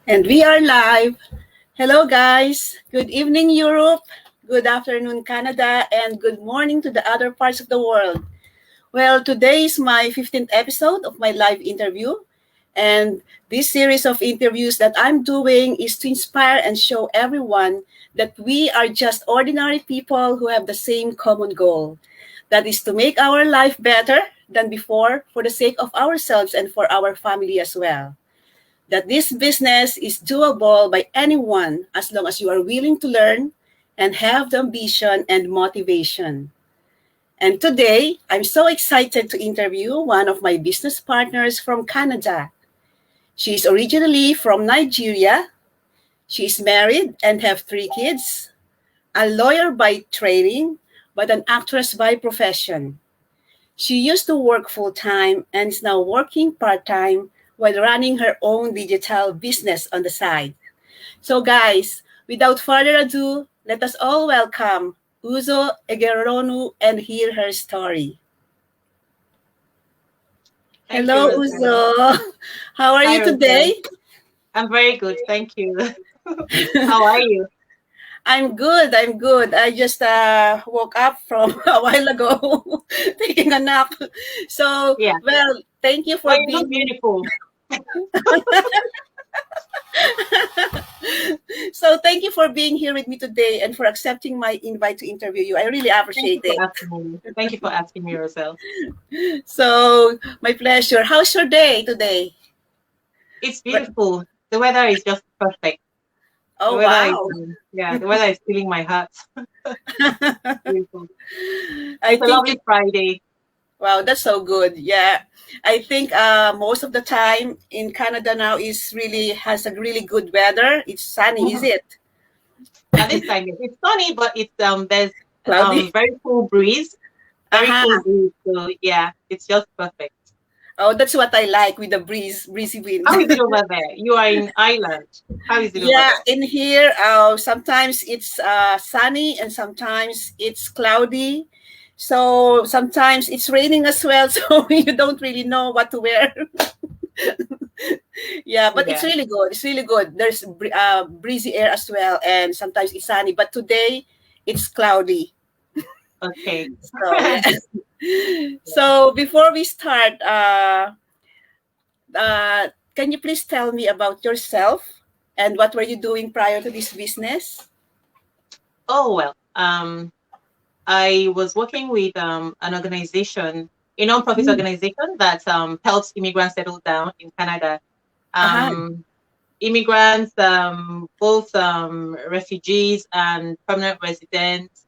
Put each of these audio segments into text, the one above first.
And we are live. Hello, guys. Good evening, Europe. Good afternoon, Canada. And good morning to the other parts of the world. Well, today is my 15th episode of my live interview. And this series of interviews that I'm doing is to inspire and show everyone that we are just ordinary people who have the same common goal. That is to make our life better than before for the sake of ourselves and for our family as well, that this business is doable by anyone as long as you are willing to learn and have the ambition and motivation. And today, I'm so excited to interview one of my business partners from Canada. She is originally from Nigeria. She is married and have 3 kids, a lawyer by training, but an actress by profession. She used to work full time and is now working part time while running her own digital business on the side. So, guys, without further ado, let us all welcome Uzo Egeronu and hear her story. Thank you, Hello, Rosella. Uzo. How are Hi, you Rosella. today? I'm very good. Thank you. How are you? I'm good. I'm good. I just woke up from a while ago, taking a nap. So, Yeah. well, thank you Oh, for you look being beautiful. So thank you for being here with me today and for accepting my invite to interview you. I really Thank appreciate you for it. asking me. Thank you for asking me, Rosella. So my pleasure. How's your day today? It's beautiful. The weather is just perfect. The Oh weather is, wow. the weather is filling my heart. Beautiful. I It's a think lovely Friday. wow, that's so good. Yeah. I think most of the time in Canada now is really has a really good weather. It's sunny, is Mhm. it? At this time, it's sunny, but it's there's Cloudy. very cool breeze. Very Aha. cool breeze. So yeah, it's just perfect. Oh, that's what I like with the breezy wind. How is it over there? You are in Ireland. How is it over Yeah, there? in here, sometimes it's sunny and sometimes it's cloudy. So sometimes it's raining as well. So you don't really know what to wear. Yeah, but it's Yeah. really good. It's really good. There's breezy air as well, and sometimes it's sunny. But today, it's cloudy. Okay. So yeah. So before we start, can you please tell me about yourself and what were you doing prior to this business? Oh well. I was working with an organization, a non-profit Mm. organization that helps immigrants settle down in Canada. Aha. Um, Immigrants, both refugees and permanent residents,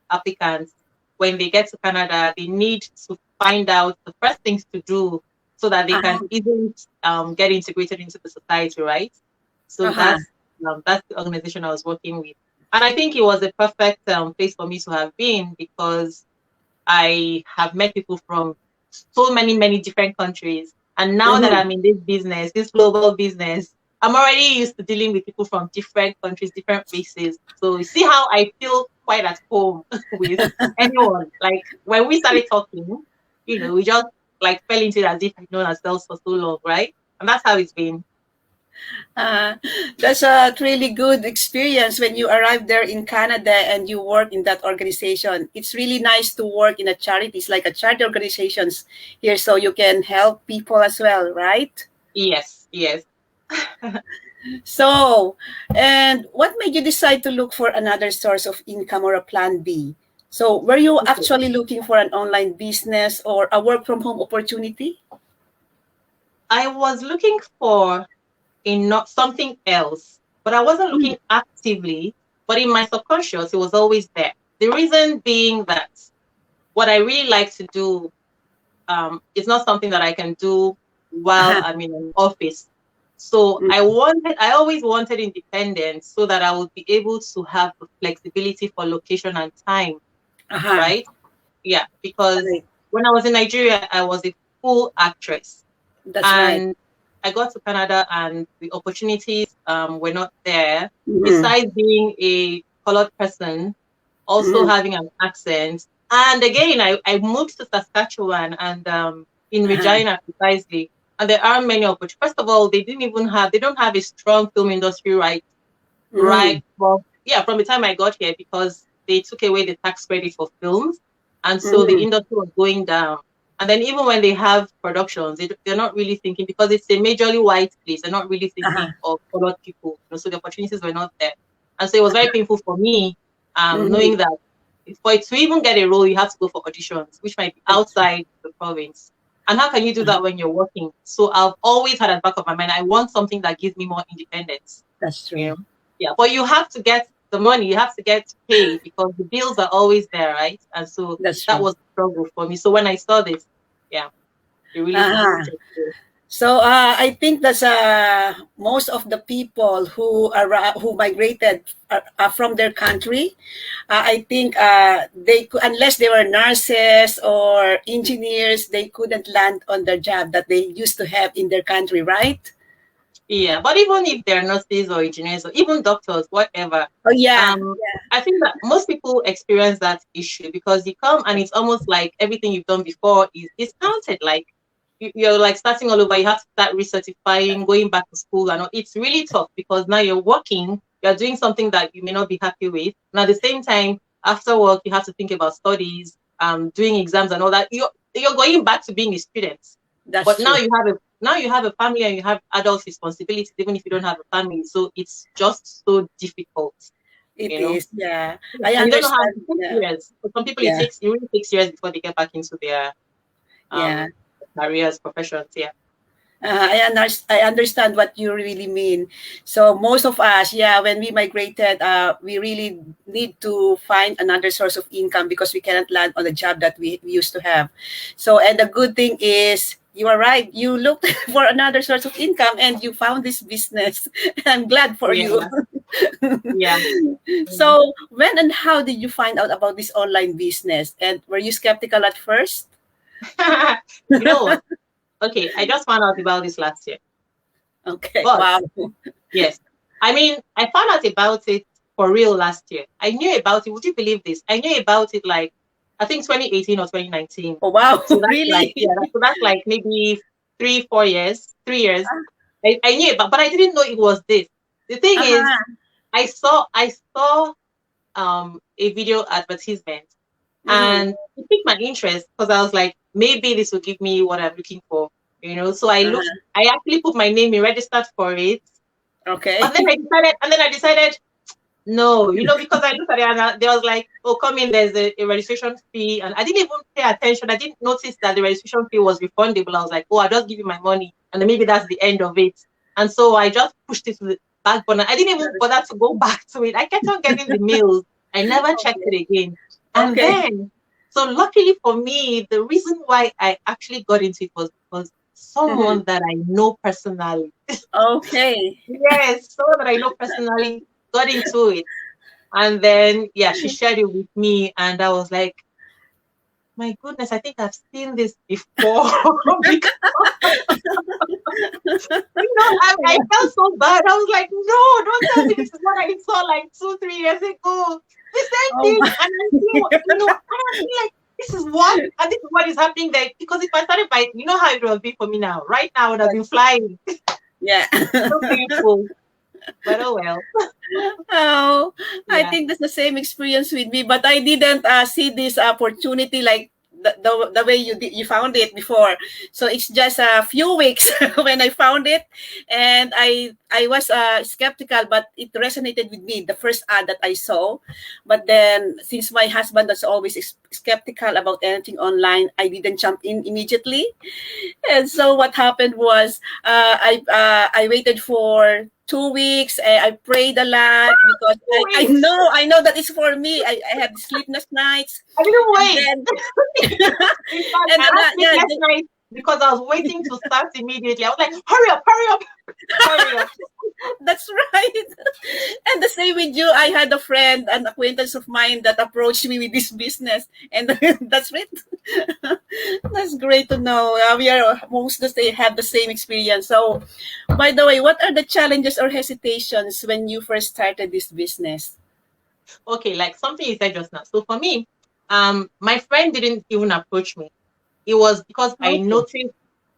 applicants, when they get to Canada, they need to find out the first things to do so that they can Aha. easily get integrated into the society, right? So Aha. that's the organization I was working with, and I think it was a perfect place for me to have been because I have met people from so many different countries. And now that Mhm. I'm in this business, this global business, I'm already used to dealing with people from different countries, different races. So you see how I feel quite at home with anyone. Like when we started talking, we just like fell into it as if we've known ourselves for so long, right? And that's how it's been. Uh, that's a really good experience when you arrive there in Canada and you work in that organization. It's really nice to work in a charity. It's like a charity organizations here, so you can help people as well, right? Yes, yes. So, and what made you decide to look for another source of income or a plan B? So, were you Okay. actually looking for an online business or a work from home opportunity? I was looking for in not something else, but I wasn't Mm. looking actively, but in my subconscious, it was always there. The reason being that what I really like to do is not something that I can do while Aha. I'm in an office. So Mm. I always wanted independence so that I would be able to have the flexibility for location and time, Aha. right? Yeah, because Right. when I was in Nigeria, I was a full actress. That's right. And I got to Canada and the opportunities were not there. Mm-hmm. Besides being a colored person, also Mm-hmm. having an accent. And again, I moved to Saskatchewan and in Uh-huh. Regina precisely. and there are many opportunities. First of all, they don't have a strong film industry Mm. well, yeah, from the time I got here, because they took away the tax credit for films, and so the Mm. industry was going down. And then even when they have productions, they're not really thinking, because it's a majorly white place. They're not really Uh-huh. thinking of colored people, so the opportunities were not there. And so it was very painful for me, knowing Mhm. that for it to even get a role, you have to go for auditions, which might be outside the province. And how can you do that when you're working? So I've always had at the back of my mind, I want something that gives me more independence. That's You true. know, yeah. But you have to get the money, you have to get paid, because the bills are always there, right? And so That's that true. was a struggle for me. So when I saw this, yeah, it really Uh-huh. pushed it through. So I think that's most of the people who migrated from their country. I think they could, unless they were nurses or engineers, they couldn't land on their job that they used to have in their country, right? Yeah, but even if they're nurses or engineers or even doctors, whatever, Oh yeah, um, I think that most people experience that issue, because you come and it's almost like everything you've done before is counted. Like you're like starting all over. You have to start recertifying, going back to school, and all. It's really tough, because now you're working, you're doing something that you may not be happy with, and at the same time, after work, you have to think about studies, doing exams and all that. You're going back to being a student, that's but true. now you have a family and you have adult responsibilities, even if you don't have a family. So it's just so difficult, It you know. is. Yeah, Yeah. I And you don't know how understand. it takes Yeah, years. For some people, yeah, it really takes years before they get back into their yeah. um careers, professions. Yeah. I understand what you really mean. So most of us, yeah, when we migrated, we really need to find another source of income because we cannot land on the job that we used to have. So, and the good thing is, you are right. You looked for another source of income and you found this business. I'm glad for you. Yeah. Yeah. So, when and how did you find out about this online business? And were you skeptical at first? You know what? Okay, I just found out about this last year. Okay. But Wow. yes, I mean, I found out about it for real last year. I knew about it. Would you believe this? I knew about it like, I think 2018 or 2019. Oh, wow. So that's like, Really? yeah, so that's like maybe 3 4 years, 3 years. I knew about, but I didn't know it was this. The thing is, Uh-huh. I saw a video advertisement, Mhm. and it piqued my interest, because I was like, maybe this will give me what I'm looking for, So Uh-huh. I actually put my name in, registered for it, Okay. and then I decided, no, because I looked at it and there was like, oh, come in, there's a registration fee, and I didn't even pay attention. I didn't notice that the registration fee was refundable. I was like, oh, I'll just give you my money, and then maybe that's the end of it. And so I just pushed it to the back burner. I didn't even bother to go back to it. I kept on getting the mails. I never checked Okay. it again. And Okay. then, so luckily for me, the reason why I actually got into it was because Mhm. someone that I know personally, Okay. yes, someone that I know personally got into it. And then, yeah, she shared it with me, and I was like, my goodness, I think I've seen this before. Because, I felt so bad. I was like, no, don't tell me this is what I saw like 2 3 years ago. The same Oh thing. my. And I feel like, this is what, and this is what is happening there. Because if I started by, how it would have been for me now. Right now, I would have been flying. Yeah. So painful. But oh well. Oh, I Yeah. think that's the same experience with me, but I didn't see this opportunity like the way you found it before. So it's just a few weeks when I found it, and I was skeptical, but it resonated with me the first ad that I saw. But then, since my husband was always skeptical about anything online, I didn't jump in immediately. And so what happened was I waited for 2 weeks. I prayed a lot because I Wait. know I know that it's for me. I had sleepless nights, I didn't and wait. then In fact, and I then had yeah, sleepless nights because I was waiting to start immediately. I was like, hurry up, hurry up, hurry up. that's right. And the same with you. I had a friend, an acquaintance of mine that approached me with this business, and that's it. That's great to know. We are most of the have the same experience. So, by the way, what are the challenges or hesitations when you first started this business? Okay, like something you said just now. So for me, my friend didn't even approach me. It was because I Okay. noticed.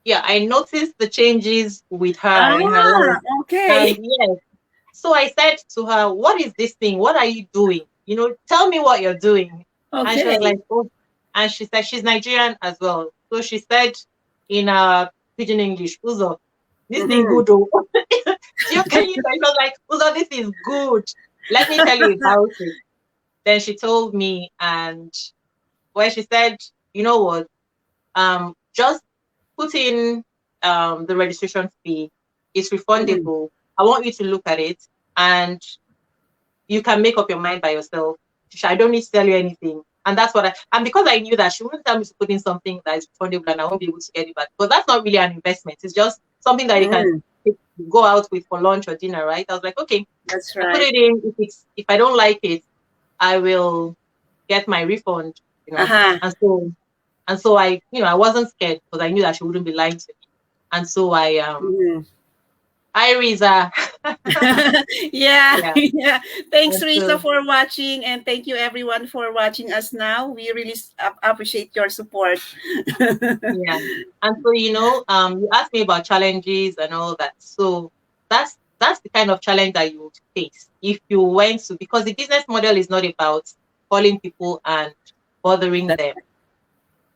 yeah, I noticed the changes with her in her Ah, life. And okay. yes, so I said to her, "What is this thing? What are you doing? Tell me what you're doing." And she was Okay. like, "Oh," and she said she's Nigerian as well. So she said in pidgin English, "Uzo, this thing Mm-hmm. good, oh." Can you? She was like, "Uzo, this is good. Let me tell you about it." Then she told me, and where she said, "You know what? Just put in the registration fee. It's Mm-hmm. refundable. I want you to look at it, and you can make up your mind by yourself. I don't need to tell you anything." And that's and because I knew that she wouldn't tell me to put in something that is refundable and I won't be able to get it back. But that's not really an investment. It's just something that you can Mm-hmm. go out with for lunch or dinner, right? I was like, okay, That's I put right. it in. If I don't like it, I will get my refund, Uh-huh. And so I wasn't scared because I knew that she wouldn't be lying to me. And so Mhm. Risa. Yeah, Yeah. yeah. Thanks, And Risa, so for watching, and thank you everyone for watching us now. We really appreciate your support. yeah. And so, you asked me about challenges and all that. So that's the kind of challenge that you would face if you went to, because the business model is not about calling people and bothering That's them.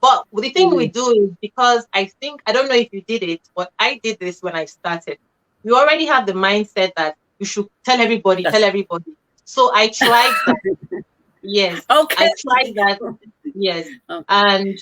But the thing we mhm. do is, because I don't know if you did it, but I did this when I started. You already have the mindset that you should tell everybody, tell That's everybody. So I tried that. Yes, okay. I tried that. Yes. Okay.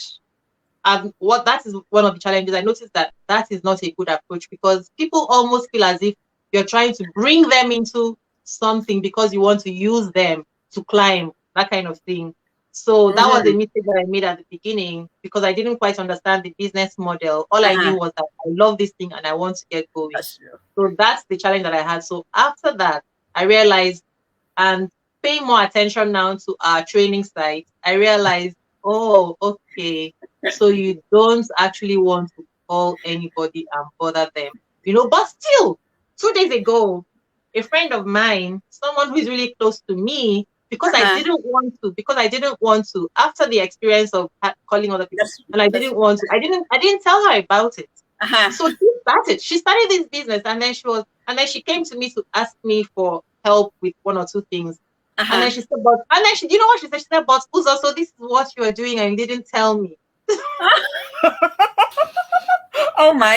And what that is one of the challenges. I noticed that is not a good approach, because people almost feel as if you're trying to bring them into something because you want to use them to climb, that kind of thing. So that was a Mhm. mistake that I made at the beginning, because I didn't quite understand the business model. All I Uh-huh. knew was that I love this thing and I want to get going. That's true. So that's the challenge that I had. So after that, I realized, and paying more attention now to our training site, I realized, oh, okay, so you don't actually want to call anybody and bother them, but still, 2 days ago, a friend of mine, someone who is really close to me, Uh-huh. because I didn't want to, after the experience of calling other people, and I That's didn't want to, I didn't tell her about it. uh-huh. So she started this business, and then she came to me to ask me for help with one or two things. And Uh-huh. then she said, do you know what she said? She said, "But Uzo, so this is what you are doing and you didn't tell me." Oh And my.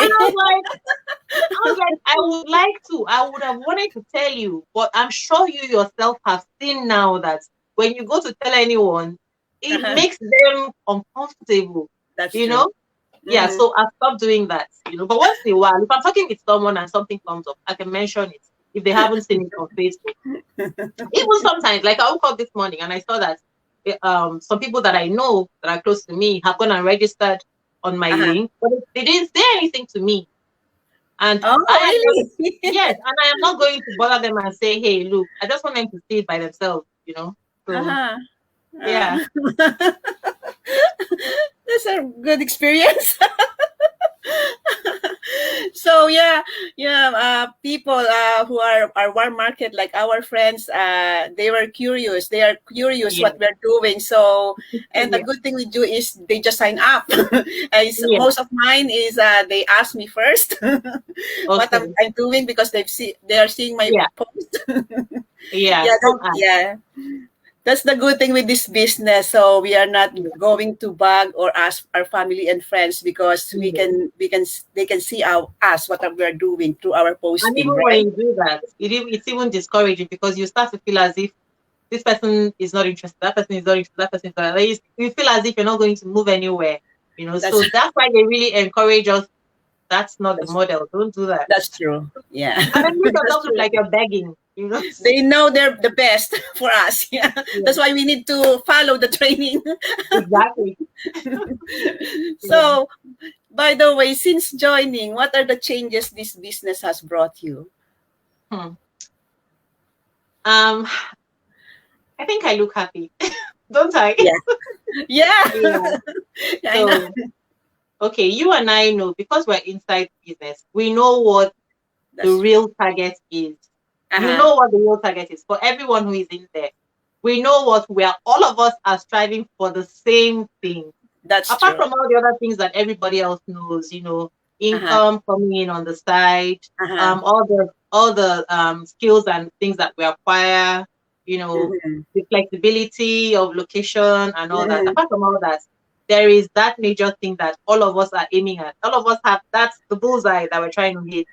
I would have wanted to tell you, but I'm sure you yourself have seen now that when you go to tell anyone, it Uh-huh. makes them uncomfortable, That's you true. know? Yeah, Mm-hmm. so I've stopped doing that. But once in a while, if I'm talking with someone and something comes up, I can mention it if they haven't seen it on Facebook. Even sometimes, like I woke up this morning and I saw that some people that I know that are close to me have gone and registered on my Uh-huh. link, but they didn't say anything to me. And Oh, I am not, really? yes, and I am not going to bother them and say, "Hey, look, I just want them to see it by themselves." So Uh-huh. yeah. That's a good experience. So yeah, yeah. People who are warm market, like our friends, they were curious. They are curious Yeah. what we're doing. So, and the Yeah. good thing we do is they just sign up. Yeah. Most of mine is they ask me first what Okay. I'm doing, because they are seeing my Yeah. post. Yeah. Yeah, Some ask. yeah. That's the good thing with this business. So we are not Yeah. going to bug or ask our family and friends, because Yeah. they can see us what we are doing through our And posting, even when right? you do that, it's even discouraging, because you start to feel as if this person is not interested, that person is not interested, that person is not. Like, you feel as if you're not going to move anywhere. That's So that's why they really encourage us. That's not the that's, model. Don't do that. that's true. Yeah, And then make that's yourself look true. like you're begging. They know they're the best for us. Yeah, Yeah, that's why we need to follow the training. exactly. Yeah. So, by the way, since joining, what are the changes this business has brought you? Hmm. Um, I think I look happy, don't I? Yeah, yeah, Yeah. yeah, I know. So, okay, you and I know, because we're inside business, we know what the That's true. real target is. You Uh-huh. know what the real target is for everyone who is in there. We know what all of us are striving for, the same thing. That's Apart true. from all the other things that everybody else knows, income coming in on the side, Uh-huh. all the skills and things that we acquire, Mhm. the flexibility of location and all that. Mhm. Apart from all that, there is that major thing that all of us are aiming at. All of us have that's the bullseye that we're trying to hit.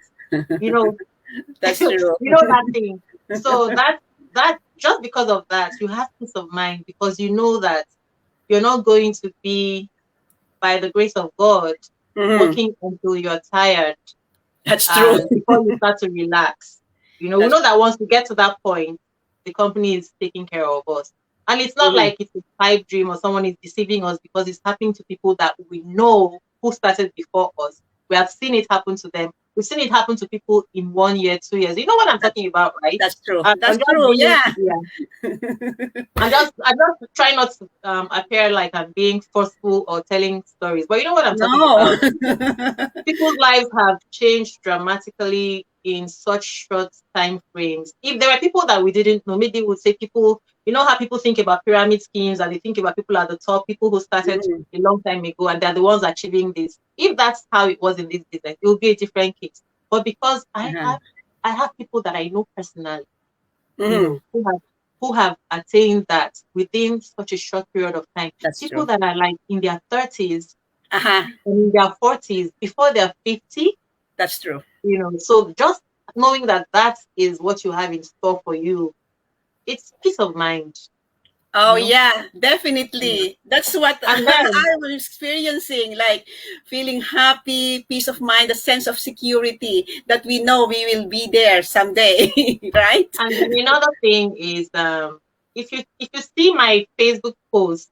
You know, That's true. that thing. So that just because of that, you have peace of mind because you know that you're not going to be, by the grace of God, Mhm. working until you're tired That's true. and before you start to relax. We That's know that once we get to that point, the company is taking care of us. And it's not mhm. like it's a pipe dream or someone is deceiving us because it's happening to people that we know who started before us. We have seen it happen to them. We've seen it happen to people in 1 year, 2 years. You know what I'm That's talking about, right? that's true. I'm That's just true. being, Yeah. yeah. I just try not to appear like I'm being forceful or telling stories, but you know what I'm talking No. about. People's lives have changed dramatically in such short time frames. If there were people that we didn't know, maybe we would say people, you know how people think about pyramid schemes and they think about people at the top, people who started Mhm. a long time ago and they're the ones achieving this. If that's how it was in this business, it would be a different case. But because Uh-huh. I have people that I know personally, Mhm. who have attained that within such a short period of time. That's People true. that are like in their 30s Uh-huh. and in their 40s before they're 50, That's true. So just knowing that that is what you have in store for you, it's peace of mind, Oh you know. yeah, Yeah. definitely. That's what And then I'm experiencing, like feeling happy, peace of mind, a sense of security that we know we will be there someday, right? and then another thing is if you see my Facebook post,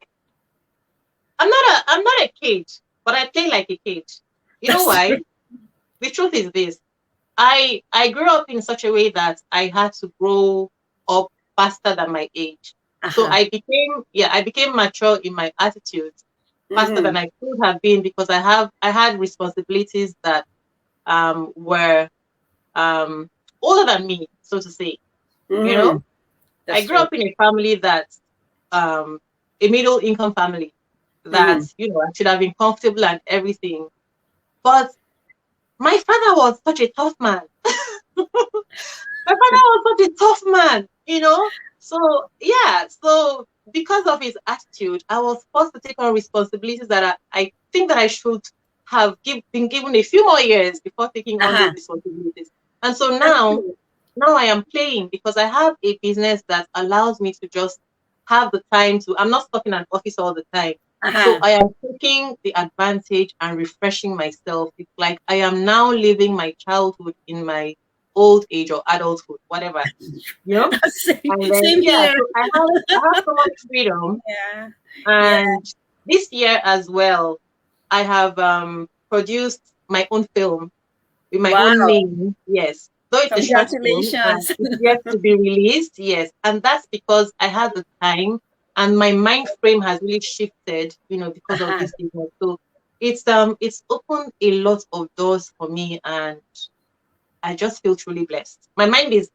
I'm not a cage, but I play like a cage. You know That's why? true. The truth is this. I grew up in such a way that I had to grow up faster than my age. So Uh-huh. I became mature in my attitude faster Mm-hmm. than I could have been because I had responsibilities that were um older than me, so to say. You Mm-hmm. know, I That's grew true. up in a family that um a middle income family that Mm-hmm. I should have been comfortable and everything. But my father was such a tough man. My father was such a tough man. So yeah, so because of his attitude, I was forced to take on responsibilities that I think that I should have been given a few more years before taking on those Uh-huh. responsibilities. And so That's now, true. now I am playing because I have a business that allows me to just have the time to. I'm not stuck in an office all the time. So Uh-huh. I am taking the advantage and refreshing myself. It's like I am now living my childhood in my old age or adulthood, whatever, you know. same, And then same yeah, here. so I have so much freedom. Yeah. Yeah. And this year as well, I have produced my own film with my own Wow. name. Yes. Though it's a short film and Congratulations. it's yet to be released. Yes. And that's because I had the time and my mind frame has really shifted, because of Uh-huh. this business. So it's opened a lot of doors for me and I just feel truly blessed. My mind is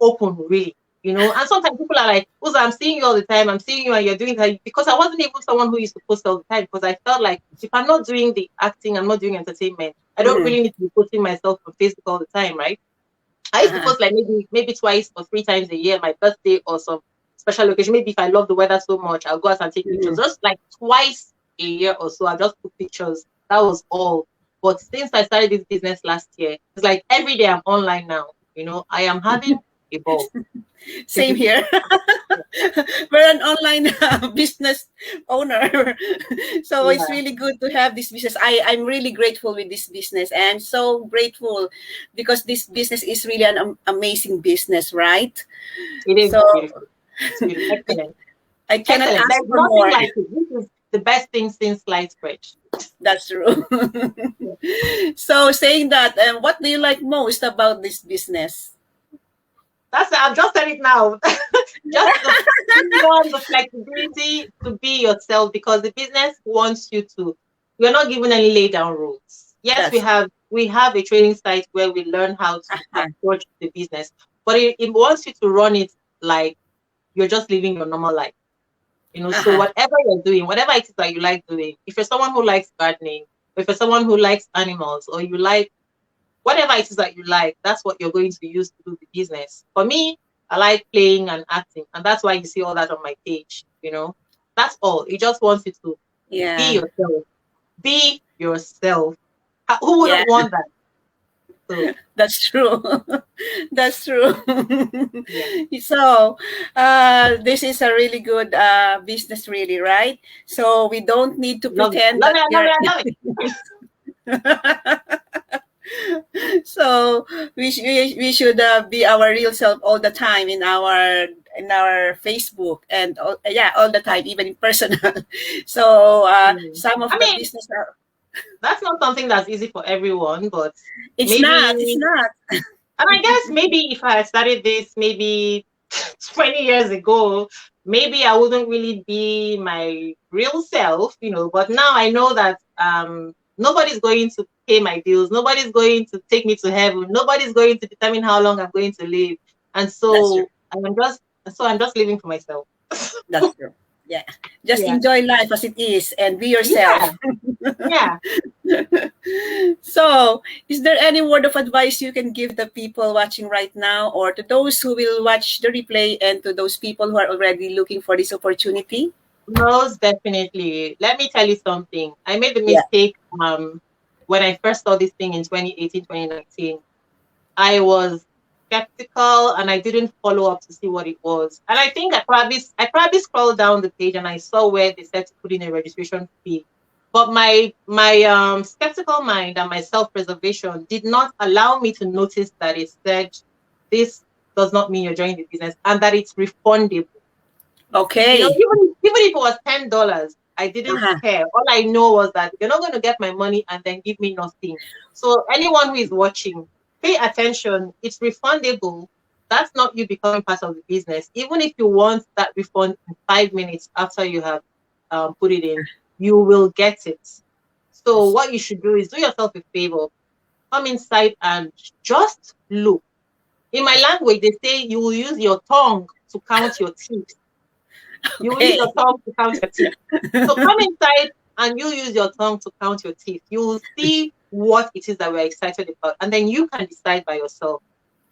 open, really. And sometimes people are like, "Uza, I'm seeing you all the time. I'm seeing you, and you're doing that." Because I wasn't even someone who used to post all the time. Because I felt like if I'm not doing the acting, I'm not doing entertainment. I don't Mm-hmm. really need to be posting myself on Facebook all the time, right? I used to Uh-huh. post like maybe twice or 3 times a year, my birthday or some special occasion. Maybe if I love the weather so much, I'll go out and take pictures. Mm-hmm. Just like twice a year or so, I just took pictures. That was all. But since I started this business last year, it's like every day I'm online now. I am having a ball. Same here. We're an online business owner. So it's Yeah, really good to have this business. I'm really grateful with this business and so grateful because this business is really an amazing business, right? it is So beautiful. It's beautiful. Excellent. I cannot Excellent. ask There's for nothing more. like it. This is the best thing since sliced bread. That's true. So saying that, what do you like most about this business? That's I've just said it now. Just the freedom, the flexibility to be yourself because the business wants you to. You're not given any lay down rules. Yes, we That's have a training site where we learn how to uh-huh, approach the business, but it wants you to run it like you're just living your normal life. So uh-huh, whatever you're doing, whatever it is that you like doing, if you're someone who likes gardening, If you're someone who likes animals, or you like whatever it is that you like, that's what you're going to use to do the business. For me, I like playing and acting, and that's why you see all that on my page. That's all. It just wants you to be Yeah. yourself. Be yourself. Who Yeah. wouldn't want that? So, That's true. That's true. yeah. So, this is a really good business, really, right? So we don't need to Love it. I pretend love that it. I we love are. it. I love So we should be our real self all the time in our Facebook and yeah, all the time, even in personal. So it. some of I the mean, business are. that's not something that's easy for everyone, but It's not. It's maybe, not. and I guess maybe if I had started this maybe 20 years ago, maybe I wouldn't really be my real self, but now I know that nobody's going to pay my bills, nobody's going to take me to heaven, nobody's going to determine how long I'm going to live. And That's true. I'm just living for myself. That's true. Yeah. Just Yeah. enjoy life as it is and be yourself. Yeah. Yeah. So, is there any word of advice you can give the people watching right now, or to those who will watch the replay, and to those people who are already looking for this opportunity? Most definitely. Let me tell you something. I made the Yeah. mistake when I first saw this thing in 2018, 2019. I was skeptical and I didn't follow up to see what it was. And I think I probably scrolled down the page and I saw where they said to put in a registration fee. But my skeptical mind and my self-preservation did not allow me to notice that it said this does not mean you're joining the business and that it's refundable. Okay. Even if it was $10, I didn't Uh-huh. care. All I know was that you're not going to get my money and then give me nothing. So anyone who is watching, pay attention. It's refundable. That's not you becoming part of the business. Even if you want that refund in 5 minutes after you have put it in, you will get it. So what you should do is do yourself a favor. Come inside and just look. In my language, they say you will use your tongue to count your teeth. You will use Okay. your tongue to count your teeth. So come inside and you use your tongue to count your teeth. You will see what it is that we're excited about. And then you can decide by yourself.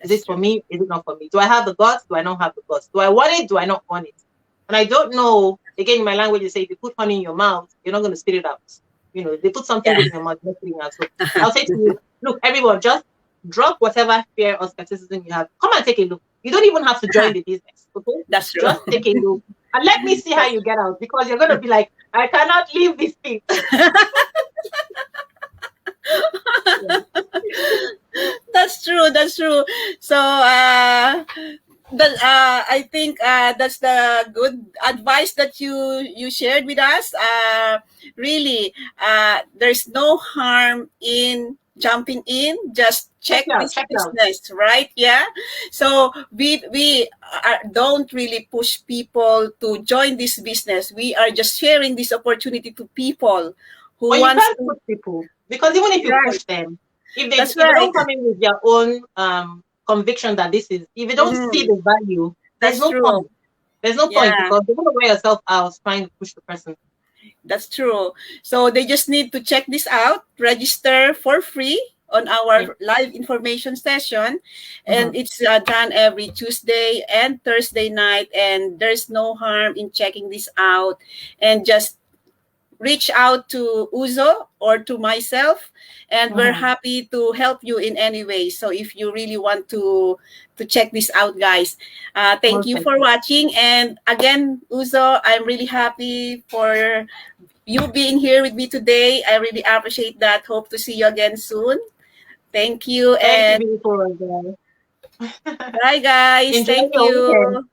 Is That's it for true. me? Is it not for me? Do I have the guts? Do I not have the guts? Do I want it? Do I not want it? And I don't know. Again, in my language, they say if you put honey in your mouth, you're not going to spit it out. If they put something Yeah. good in your mouth, you're not spitting it out. So I'll say to you, look, everyone, just drop whatever fear or skepticism you have. Come and take a look. You don't even have to join the business. Okay? That's true. Just take a look. And let me see how you get out, because you're going to be like, I cannot leave this thing. Yeah. That's true. That's true. So, I think that's the good advice that you shared with us. Really, there's no harm in jumping in. Just check Check it out. this Check it out. business, right? Yeah. So we don't really push people to join this business. We are just sharing this opportunity to people who But you wants can't to. push people, because even if you Right. push them, That's if they right. don't come in with their own conviction that if they don't see Mhm. the value, there's That's no true. point. There's no point, Yeah. because you're going to wear yourself out trying to push the person. That's true. So they just need to check this out, register for free on Yeah. our live information session. And Mhm. it's done every Tuesday and Thursday night. And there's no harm in checking this out. And just reach out to Uzo or to myself, and we're Mhm. happy to help you in any way. So if you really want to check this out, guys, thank Most you for definitely. watching. And again, Uzo, I'm really happy for you being here with me today. I really appreciate that. Hope to see you again soon. Thank you, Thank you, and beautiful girl. bye, guys. Enjoy Thank your weekend.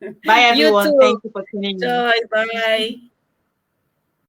you. Bye, You everyone. too. Thank you for tuning in. Joy. Bye.